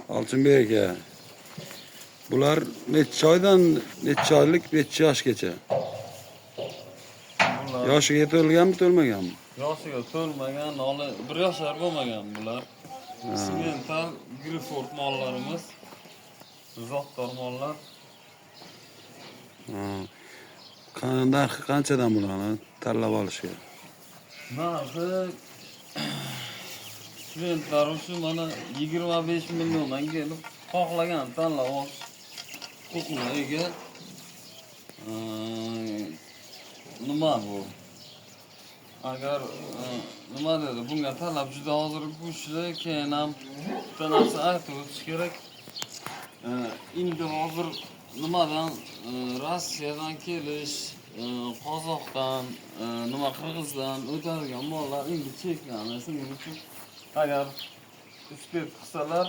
Olchinbek aka. Bular necha oydan necha oylik, necha yoshgacha? Bular Yoshiga to'lganmi, to'lmaganmi? yoshiga to'lmagan, hali 1 yoshlar bo'lmagan bular. Simental Grifford mollarimiz. Zotdor mollar. Narxi qanchadan bularni tanlab olishga? Narxi klientlar uchun mana 25 milliondan kelib xohlagan tanlab olish huquqiga ega. Nima bu? Agar nima dedi, bunga talab juda hozir kuchli, keyin ham bitta narsa aytib o'tish kerak. Endi hozir nimadan Rossiyadan kelish, Qozoqdan, nima Qirg'izdan o'tadigan mollar endi cheklandi. Shuning uchun agar ekspert qilsalar,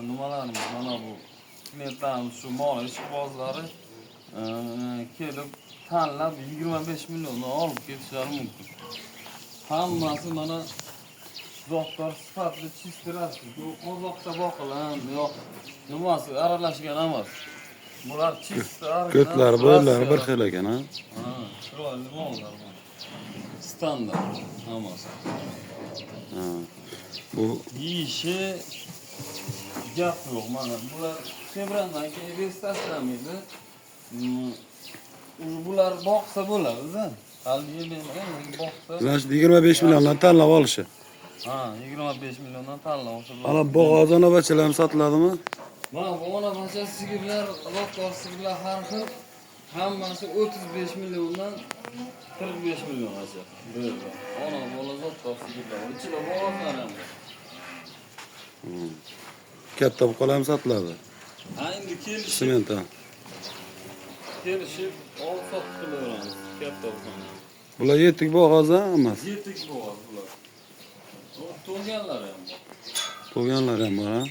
nimalarimiz mana bu klientlarimiz shu mol ishqibozlari kelib tanlab 25 milliondan olib ketishlari mumkin. Hammasi mana zotdor sifatli chistirash. Bu qozoqda boqilan yo'q nimasi aralashgan emas. Bular chista. Ko'klari, bo'ylari bir xil ekan, ha? Chiroyli mollar. Standart hammasi. Bu Yeyishi gap yo'q mana. Bular Chevrondan keyin res tashlamaydi. Bular boqsa bo'ladi-da. Hali yemayman, boqsa. значит 25 milliondan tanlab olishi. 25 milliondan tanlab olsa bo'ladi. Ana bo'g'oz onabachalar ham sotiladimi? Mana bu onabacha sigirlar, zotdor sigirlar har xil. Hammasi 35 milliondan 45 milliongacha. Bo'ldi. Ona bola zotdor sigirlar. Ichida bo'g'ozlar ham bor. Katta buqalar ham sotiladi. Endi kelishib Simental. olsot qilaveramiz. Katta bo'lsa. Bular yetik bo'g'oz emas. Yetik bo'g'oz bular. To'lganlar ham bor. To'lganlar ham bor, ha?